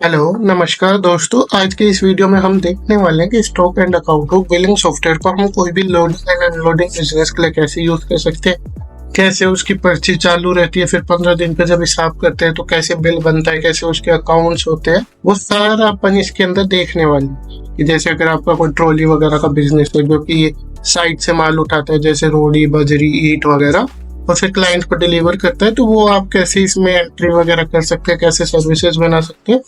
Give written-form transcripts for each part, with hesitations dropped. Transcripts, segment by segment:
Hello नमस्कार दोस्तों। आज के इस वीडियो में हम देखने वाले हैं कि stock and account book billing software को हम कोई भी लोडिंग एंड अनलोडिंग बिजनेस के लिए कैसे यूज कर सकते हैं, कैसे उसकी पर्ची चालू रहती है, फिर 15 दिन पे जब हिसाब करते हैं तो कैसे बिल बनता है, कैसे उसके अकाउंट्स होते हैं, वो सारा अपन इसके अंदर देखने वाले हैं। कि जैसे अगर आपका कोई ट्रॉली वगैरह का बिजनेस है जो कि साइट से माल उठाता है, जैसे रोड़ी बजरी ईट वगैरह, और फिर क्लाइंट को डिलीवर करता है, तो वो आप कैसे इसमें एंट्री वगैरह कर सकते हैं, कैसे सर्विसेज बना सकते हैं,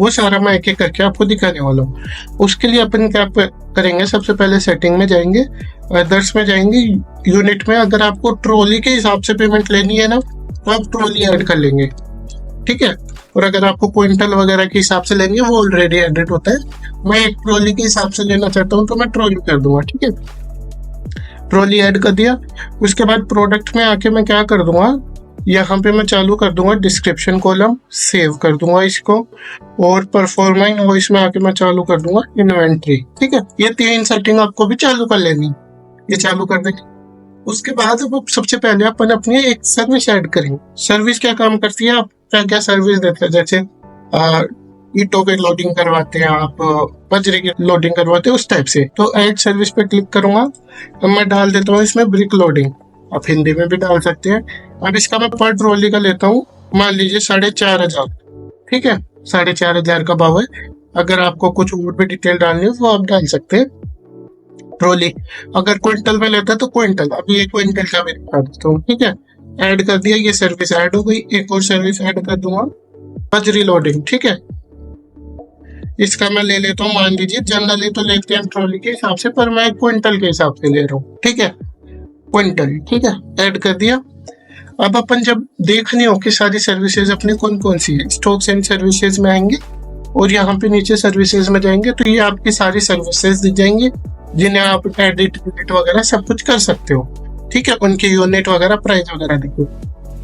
वो सारा मैं एक एक करके आपको दिखाने वाला हूँ। उसके लिए अपन क्या करेंगे, सबसे पहले सेटिंग में जाएंगे, अदर्स में जाएंगे, यूनिट में अगर आपको ट्रॉली के हिसाब से पेमेंट लेनी है ना तो आप ट्रॉली ऐड कर लेंगे, ठीक है। और अगर आपको क्विंटल वगैरह के हिसाब से लेंगे वो ऑलरेडी एडिट होता है। मैं एक ट्रॉली के हिसाब से लेना चाहता हूँ तो मैं ट्रॉली कर दूंगा, ठीक है। ट्रॉली ऐड कर दिया। उसके बाद प्रोडक्ट में आके मैं क्या कर दूंगा, यहाँ पे मैं चालू कर दूंगा डिस्क्रिप्शन कॉलम, सेव कर दूंगा इसको, और परफॉर्मा इनवॉइस में आके मैं चालू कर दूंगा इन्वेंट्री, ठीक है। ये 3 सेटिंग आपको भी चालू कर लेनी, ये चालू कर देंगे। उसके बाद अब सबसे पहले अपन अपनी एक सर्विस ऐड करेंगे। सर्विस क्या काम करती है, आप क्या क्या सर्विस देते हैं, जैसे ईटों पे लोडिंग करवाते हैं, आप बजरी की लोडिंग करवाते हैं, उस टाइप से। तो ऐड सर्विस पे क्लिक करूंगा, अब मैं डाल देता हूँ इसमें ब्रिक लोडिंग। आप हिंदी में भी डाल सकते हैं। अब इसका मैं पर ट्रॉली का लेता हूँ, मान लीजिए 4,500, ठीक है। 4,500 का भाव है। अगर आपको कुछ और भी डिटेल डालनी हो वो आप डाल सकते हैं। ट्रॉली अगर क्विंटल में लेता है तो क्विंटल, अभी एक क्विंटल का भी दिखा देता हूँ, ठीक है। ऐड कर दिया, ये सर्विस ऐड हो गई। एक और सर्विस ऐड कर दूंगा, बजरी लोडिंग, ठीक है। इसका मैं ले लेता हूँ, मान लीजिए जनरली तो लेते हैं ट्रॉली के हिसाब से, पर मैं क्विंटल के हिसाब से ले रहा हूँ, ठीक है। क्विंटल, ठीक है, ऐड कर दिया। अब अपन जब देखनी हो कि सारी सर्विसेज अपनी कौन कौन सी है, स्टॉक्स एंड सर्विसेज में आएंगे और यहाँ पे नीचे सर्विसेज में जाएंगे तो ये आपकी सारी सर्विसेज दिख जाएंगी जिन्हें आप एडिट वगैरह सब कुछ कर सकते हो, ठीक है। उनकी यूनिट वगैरह प्राइस वगैरह देखो।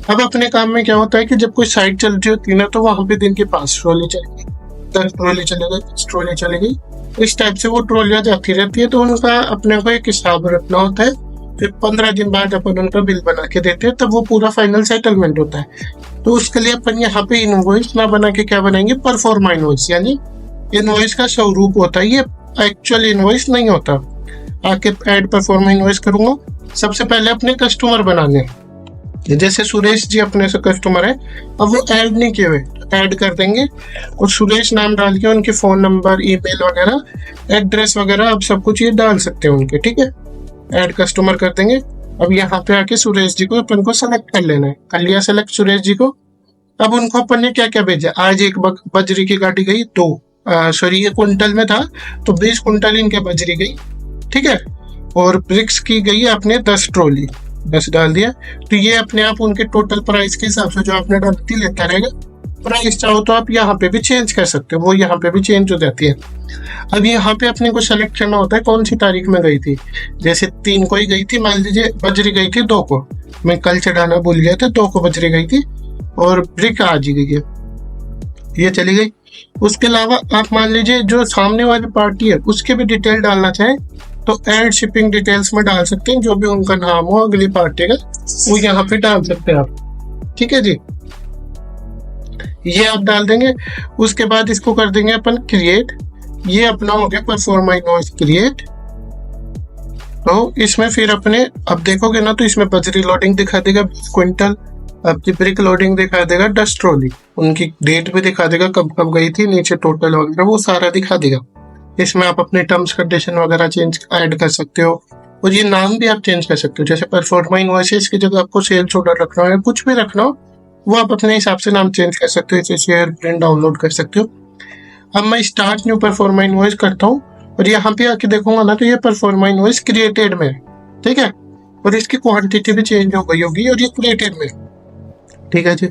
अब अपने काम में क्या होता है कि जब कोई साइट चल रही होती है ना तो वहां पे दिन के 5 ट्रॉली चलेगी, 10 ट्रॉली चलेगा, 20 ट्रॉली चलेगी, इस टाइप से वो ट्रॉलियां जाती रहती है। तो उनका अपने को एक हिसाब रखना होता है। फिर 15 दिन बाद अपन उनका बिल बना के देते हैं, तब वो पूरा फाइनल सेटलमेंट होता है। तो उसके लिए अपन यहाँ पे इनवॉइस ना बना के क्या बनाएंगे, परफॉर्मा इनवॉइस, यानी इनवॉइस का स्वरूप होता है, ये एक्चुअल इनवॉइस नहीं होता। आके ऐड परफॉर्मा इनवॉइस करूंगा। सबसे पहले अपने कस्टमर बनाने, जैसे सुरेश जी अपने से कस्टमर है, अब वो ऐड नहीं किए हुए, ऐड कर देंगे और सुरेश नाम डाल के उनके फोन नंबर, ईमेल वगैरह, एड्रेस वगैरह आप सब कुछ ये डाल सकते हैं उनके, ठीक है। ऐड कस्टमर कर देंगे। अब यहाँ पे आके सुरेश जी को अपन को सेलेक्ट कर लेना है। कर लिया सेलेक्ट सुरेश जी को। अब उनको अपन ने क्या क्या भेजा, आज एक बजरी की गाड़ी गई, 2 सॉरी ये क्विंटल में था तो 20 क्विंटल इनके बजरी गई, ठीक है। और ब्रिक्स की गई आपने 10 ट्रॉली, 10 डाल दिया। तो ये अपने आप उनके टोटल प्राइस के हिसाब से जो आपने डालती लेता रहेगा। प्राइस चाहो तो आप यहाँ पे भी चेंज कर सकते हो, वो यहाँ पे भी चेंज हो जाती है। अब यहाँ पे अपने को सेलेक्ट करना होता है कौन सी तारीख में गई थी। जैसे 3 को ही गई थी, मान लीजिए बजरी गई थी 2 को, मैं कल चढ़ाना भूल गया था, 2 को बजरी गई थी और ब्रिक आज ही गई है, ये चली गई। उसके अलावा आप मान लीजिए जो सामने वाली पार्टी है उसके भी डिटेल डालना चाहे तो ऐड शिपिंग डिटेल्स में डाल सकते हैं, जो भी उनका नाम हो अगली पार्टी का वो यहाँ पे डाल सकते हैं आप, ठीक है जी। ये आप डाल देंगे। उसके बाद इसको कर देंगे अपन क्रिएट। ये अपना हो गया परफॉर्मा इनवॉइस क्रिएट। तो इसमें फिर अपने अब देखोगे ना तो इसमें बजरी लोडिंग दिखा देगा 20 क्विंटल, आपकी ब्रिक लोडिंग दिखा देगा 10 ट्रॉली, उनकी डेट भी दिखा देगा कब कब गई थी, नीचे टोटल वगैरह वो सारा दिखा देगा। इसमें आप अपने टर्म्स कंडीशन वगैरह चेंज ऐड कर सकते हो और ये नाम भी आप चेंज कर सकते हो। जैसे परफॉर्मा इनवॉइसेस की जगह आपको सेल्स ऑर्डर रखना हो या कुछ भी रखना हो वो आप अपने हिसाब से नाम चेंज कर सकते हो, जैसे शेयर प्रिंट डाउनलोड कर सकते हो। अब मैं स्टार्ट न्यू परफॉर्मा इनवॉइस करता हूँ और यहाँ पे आके देखूंगा ना तो ये परफॉर्मा इनवॉइस क्रिएटेड में, ठीक है। और इसकी क्वांटिटी भी चेंज हो गई होगी और ये क्रिएटेड में, ठीक है जी।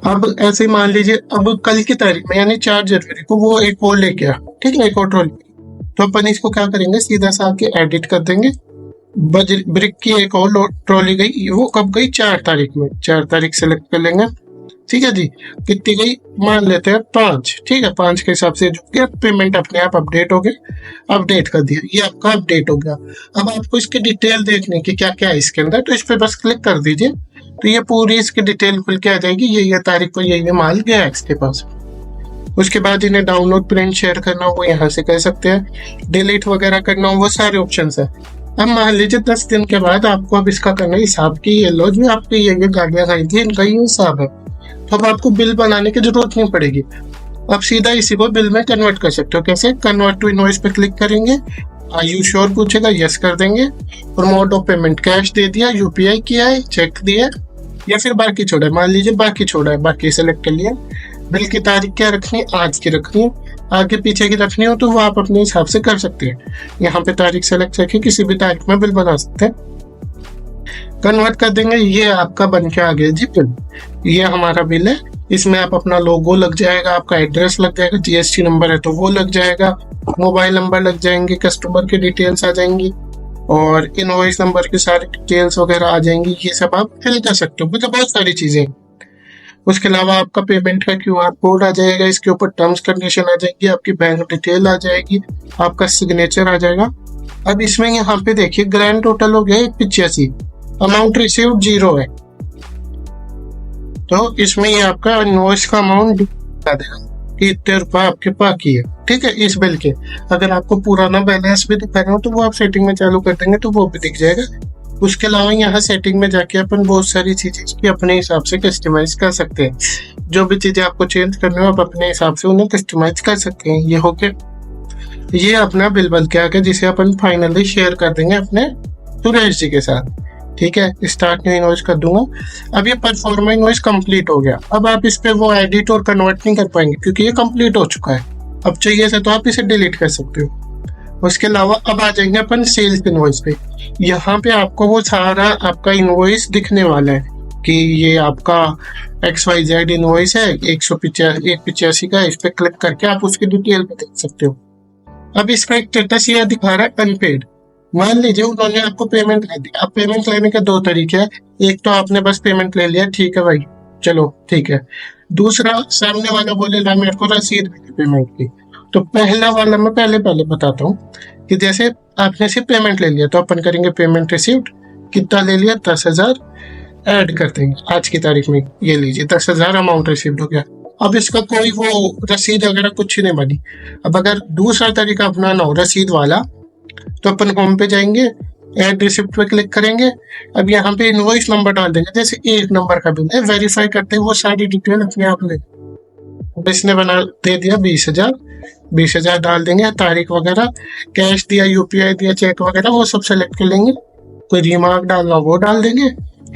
अब ऐसे ही मान लीजिए अब कल की तारीख में यानी 4 जनवरी को वो एक और लेके आ, ठीक है, एक और ट्रॉली। तो अपन इसको क्या करेंगे, सीधा सा आके एडिट कर देंगे। ब्रिक की एक और ट्रॉली गई, वो कब गई, 4 तारीख में, 4 तारीख सेलेक्ट कर लेंगे, ठीक है जी। कितनी गई, मान लेते हैं 5, ठीक है। 5 के हिसाब से जो पेमेंट अपने आप अपडेट हो गया, अपडेट कर दिया, ये आपका अपडेट हो गया। अब आपको इसकी डिटेल देखने की क्या क्या है इसके अंदर, तो इस पे बस क्लिक कर दीजिए तो ये पूरी इसकी डिटेल खुल के आ जाएगी। ये तारीख को ये माल गया इसके पास। उसके बाद इन्हें डाउनलोड, प्रिंट, शेयर करना हो वो यहाँ से कर सकते हैं, डिलीट वगैरह करना हो वो सारे ऑप्शन है। अब मान लीजिए 10 दिन के बाद आपको अब इसका करना है हिसाब की, ये लो जो आपकी ये गाड़ियां खाई थी इनका ये हिसाब है, तो अब आपको बिल बनाने की जरूरत नहीं पड़ेगी। अब सीधा इसी को बिल में कन्वर्ट कर सकते हो। कैसे? कन्वर्ट टू इनवॉइस पे क्लिक करेंगे, आर यू श्योर पूछेगा, यस कर देंगे, और मोड ऑफ पेमेंट कैश दे दिया, यूपीआई किया है, चेक दिया, या फिर बाकी छोड़ा है। मान लीजिए बाकी छोड़ा है, बाकी सेलेक्ट कर लिया। बिल की तारीख क्या रखनी है? आज की रखनी है। आगे पीछे की रखनी हो तो वो आप अपने हिसाब से कर सकते हैं। यहाँ पे तारीख सेलेक्ट करके किसी भी तारीख में बिल बना सकते हैं, कन्वर्ट कर देंगे। ये आपका बन के आ गया जी बिल। ये हमारा बिल है, इसमें आप अपना लोगो लग जाएगा, आपका एड्रेस लग जाएगा, जीएसटी नंबर है तो वो लग जाएगा, मोबाइल नंबर लग जाएंगे, कस्टमर की डिटेल्स आ जाएंगी, और इनवॉइस नंबर की सारी डिटेल्स वगैरह आ जाएंगी। ये सब आप फिल कर सकते हो, मतलब बहुत सारी चीजें। उसके अलावा आपका पेमेंट का क्यूआर कोड आ जाएगा, इसके ऊपर टर्म्स कंडीशन आ जाएगी, आपकी बैंक डिटेल आ जाएगी, आपका सिग्नेचर आ जाएगा। अब इसमें यहाँ पे देखिए ग्रैंड टोटल हो गया 85, अमाउंट रिसीव्ड 0 है, तो इसमें ये आपका इनवॉइस का अमाउंट बता देगा कि इतने रुपए आपके बाकी है। ठीक है, इस बिल के अगर आपको पुराना बैलेंस भी दिखाना हो तो वो आप सेटिंग में चालू कर देंगे तो वो भी दिख जाएगा। उसके अलावा यहाँ सेटिंग में जाके अपन बहुत सारी चीजें की अपने हिसाब से कस्टमाइज कर सकते हैं। जो भी चीजें आपको चेंज करनी हो आप अपने हिसाब से उन्हें कस्टमाइज कर सकते हैं। ये हो गया, ये अपना बिल बन के आ गया जिसे अपन फाइनली शेयर कर देंगे अपने सुरेश जी के साथ। ठीक है, स्टार्ट न्यू इनवॉइस कर दूंगा। अब ये परफॉर्मा इनवॉइस कंप्लीट हो गया। अब आप इस पे वो एडिट और कन्वर्ट नहीं कर पाएंगे क्योंकि ये कंप्लीट हो चुका है। अब चाहिए से तो आप इसे डिलीट कर सकते हो। उसके अलावा अब आ जाएंगे अपन सेल्स इनवॉइस पे। यहाँ पे आपको वो सारा आपका इनवॉइस दिखने वाला है कि ये आपका XYZ इनवॉइस है 185 का। इस पे क्लिक करके आप उसकी डिटेल पे देख सकते हो। अब इसका एक स्टेटस ये दिखा रहा है अनपेड। मान लीजिए उन्होंने आपको पेमेंट ले दी। अब पेमेंट लेने के दो तरीके हैं, एक तो आपने बस पेमेंट ले लिया, ठीक है भाई चलो ठीक है। दूसरा, सामने वाला बोले ला मेरे को रसीद पेमेंट की। तो पहला वाला मैं पहले बताता हूँ कि जैसे आपने सिर्फ पेमेंट ले लिया तो अपन करेंगे पेमेंट रिसीव्ड, कितना ले लिया 10,000, ऐड कर देंगे आज की तारीख में, ये लीजिए 10,000 अमाउंट रिसीव्ड हो गया। अब इसका कोई वो रसीद वगैरह कुछ नहीं बनी। अब अगर दूसरा तरीका अपनाना हो रसीद वाला तो अपन होम पे जाएंगे, ऐड रिसिप्ट पे क्लिक करेंगे। अब यहाँ पे इनवॉइस नंबर डाल देंगे, जैसे 1 नंबर का बिल है, वेरीफाई करते हैं वो सारी डिटेल अपने आप ले। इसने बना दे दिया 20,000 डाल देंगे, तारीख वगैरह, कैश दिया, यूपीआई दिया, चेक वगैरह वो सब सेलेक्ट कर लेंगे। कोई रिमार्क डालना वो डाल देंगे,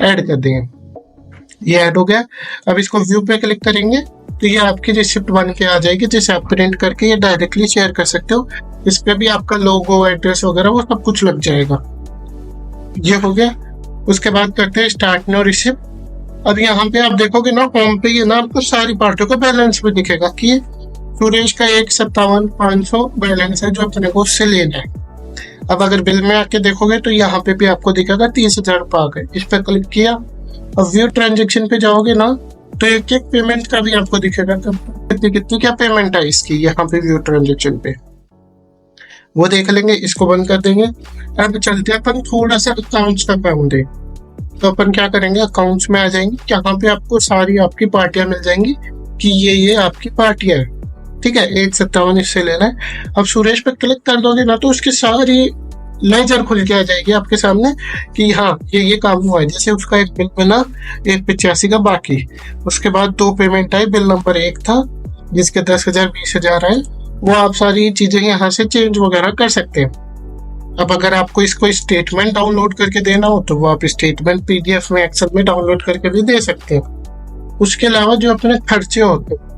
ऐड कर देंगे। ये ऐड हो गया। अब इसको व्यू पे क्लिक करेंगे तो ये आपकी रिसिप्ट बन के आ जाएगी जिसे आप प्रिंट करके ये डायरेक्टली शेयर कर सकते हो। इस पे भी आपका लोगो, एड्रेस वगैरह वो सब कुछ लग जाएगा। ये हो गया। उसके बाद करते हैं स्टार्ट न्यू रिसिप्ट। अब यहाँ पे आप देखोगे ना होम पे ये ना आपको सारी पार्टियों का बैलेंस भी दिखेगा कि सुरेश का 157,500 बैलेंस है जो अपने को उससे लेना है। अब अगर बिल में आके देखोगे तो यहाँ पे भी आपको दिखेगा 30,000 रुपये आ गए। इस पे क्लिक किया। अब व्यू ट्रांजेक्शन पे जाओगे ना तो एक एक पेमेंट का भी आपको दिखेगा कितनी क्या पेमेंट है इसकी। यहाँ पे व्यू ट्रांजेक्शन पे वो देख लेंगे, इसको बंद कर देंगे। अब चलते हैं अपन थोड़ा सा अकाउंट्स का काम दे। तो अपन क्या करेंगे, अकाउंट्स में आ जाएंगे, यहाँ पे आपको सारी आपकी पार्टियां मिल जाएंगी कि ये आपकी पार्टियां है। ठीक है, 157 इससे लेना है। अब सुरेश पे क्लिक कर दोगे ना तो उसकी सारी लेजर खुल के आ जाएगी आपके सामने कि हाँ ये काम हुआ है। जैसे उसका एक बिल बना 185 का बाकी, उसके बाद 2 पेमेंट आई, बिल नंबर 1 था जिसके 10,000 20,000 आए। वो आप सारी चीजें यहाँ से चेंज वगैरह कर सकते हैं। अब अगर आपको इसको स्टेटमेंट डाउनलोड करके देना हो तो वो आप स्टेटमेंट PDF में एक्सेल में डाउनलोड करके भी दे सकते हैं। उसके अलावा जो अपने खर्चे होते हैं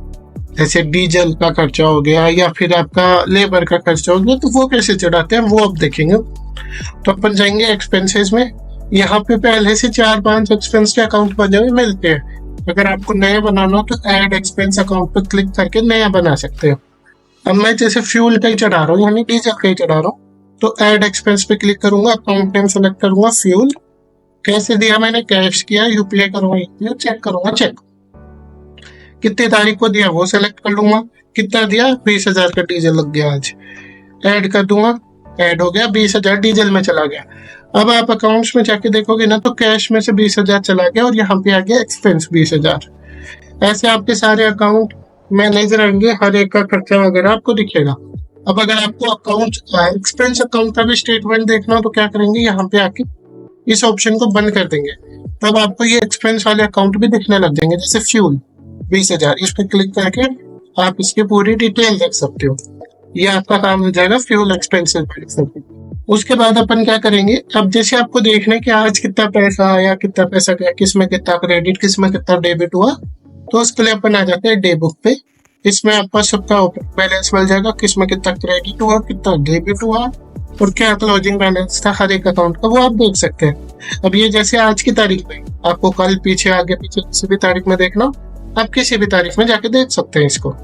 जैसे डीजल का खर्चा हो गया या फिर आपका लेबर का खर्चा हो गया तो वो कैसे चढ़ाते हैं वो अब देखेंगे। तो अपन जाएंगे एक्सपेंसेस में। यहाँ पे पहले से 4-5 एक्सपेंस के अकाउंट बने हुए मिलते हैं। अगर आपको नया बनाना हो तो ऐड एक्सपेंस अकाउंट पर क्लिक करके नया बना सकते हो। अब मैं जैसे फ्यूल का ही चढ़ा रहा हूँ यानी डीजल का ही चढ़ा रहा हूँ तो ऐड एक्सपेंस पे क्लिक करूंगा, अकाउंट नेम सेलेक्ट करूंगा, फ्यूल कैसे दिया मैंने, कैश किया, यूपीआई करूंगा, चेक करूंगा, चेक कितनी तारीख को दिया वो सेलेक्ट कर लूंगा, कितना दिया 20,000 का डीजल लग गया आज, ऐड कर दूंगा, ऐड हो गया 20,000 डीजल में चला गया। अब आप अकाउंट्स में जाके देखोगे ना तो कैश में से 20,000 चला गया और यहाँ पे आ गया एक्सपेंस 20,000। ऐसे आपके सारे अकाउंट मैनेज रहेंगे, हर एक का खर्चा वगैरह आपको दिखेगा। अब अगर आपको अकाउंट एक्सपेंस अकाउंट का भी स्टेटमेंट देखना हो तो क्या करेंगे, यहाँ पे आके इस ऑप्शन को बंद कर देंगे, तब आपको ये एक्सपेंस वाले अकाउंट भी दिखने लग जाएंगे। जैसे फ्यूल 20,000, इस पर क्लिक करके आप इसकी पूरी डिटेल देख सकते हो। ये आपका काम हो जाएगा फ्यूल एक्सपेंसेस देख सकते हो। उसके बाद अपन क्या करेंगे, अब जैसे आपको देखना है कि आज कितना पैसा आया, कितना पैसा गया, किस में कितना क्रेडिट, किस में कितना डेबिट हुआ, तो उसके लिए अपन आ जाते हैं डे बुक पे। इसमें आपका सबका बैलेंस मिल जाएगा, किस में कितना क्रेडिट हुआ, कितना डेबिट हुआ और क्या क्लोजिंग बैलेंस था हर एक अकाउंट का, वो आप देख सकते हैं। अब ये जैसे आज की तारीख में, आपको कल पीछे आगे पीछे किसी भी तारीख में देखना, आप किसी भी तारीख में जाके देख सकते हैं इसको।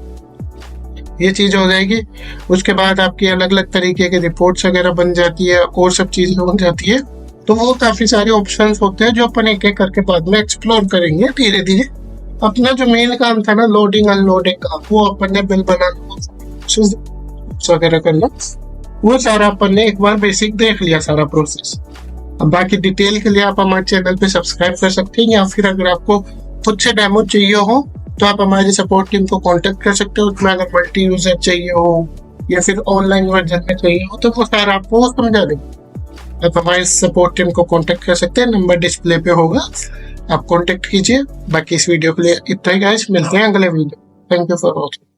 ये चीज हो जाएगी। उसके बाद आपकी अलग अलग तरीके की रिपोर्ट्स वगैरह बन जाती है और सब चीजें बन जाती है। तो वो काफी सारे ऑप्शंस होते हैं जो अपन एक एक करके बाद में एक्सप्लोर करेंगे धीरे धीरे। अपना जो मेन काम था ना लोडिंग अनलोडिंग का, वो अपन ने बिल बनाना वगैरह करना, वो सारा अपन ने एक बार बेसिक देख लिया सारा प्रोसेस। अब बाकी डिटेल के लिए आप हमारे चैनल पे सब्सक्राइब कर सकते हैं, या फिर अगर आपको खुद से डेमो चाहिए हो तो आप हमारी सपोर्ट टीम को कांटेक्ट कर सकते हो। उसमें अगर मल्टी यूजर चाहिए हो या फिर ऑनलाइन वर्जन में चाहिए हो तो वो सारा आपको समझा देंगे। आप हमारी सपोर्ट टीम को कांटेक्ट कर सकते हैं, नंबर डिस्प्ले पे होगा, आप कांटेक्ट कीजिए। बाकी इस वीडियो के लिए इतना ही गाइस, मिलते हैं अगले video. Thank you for watching.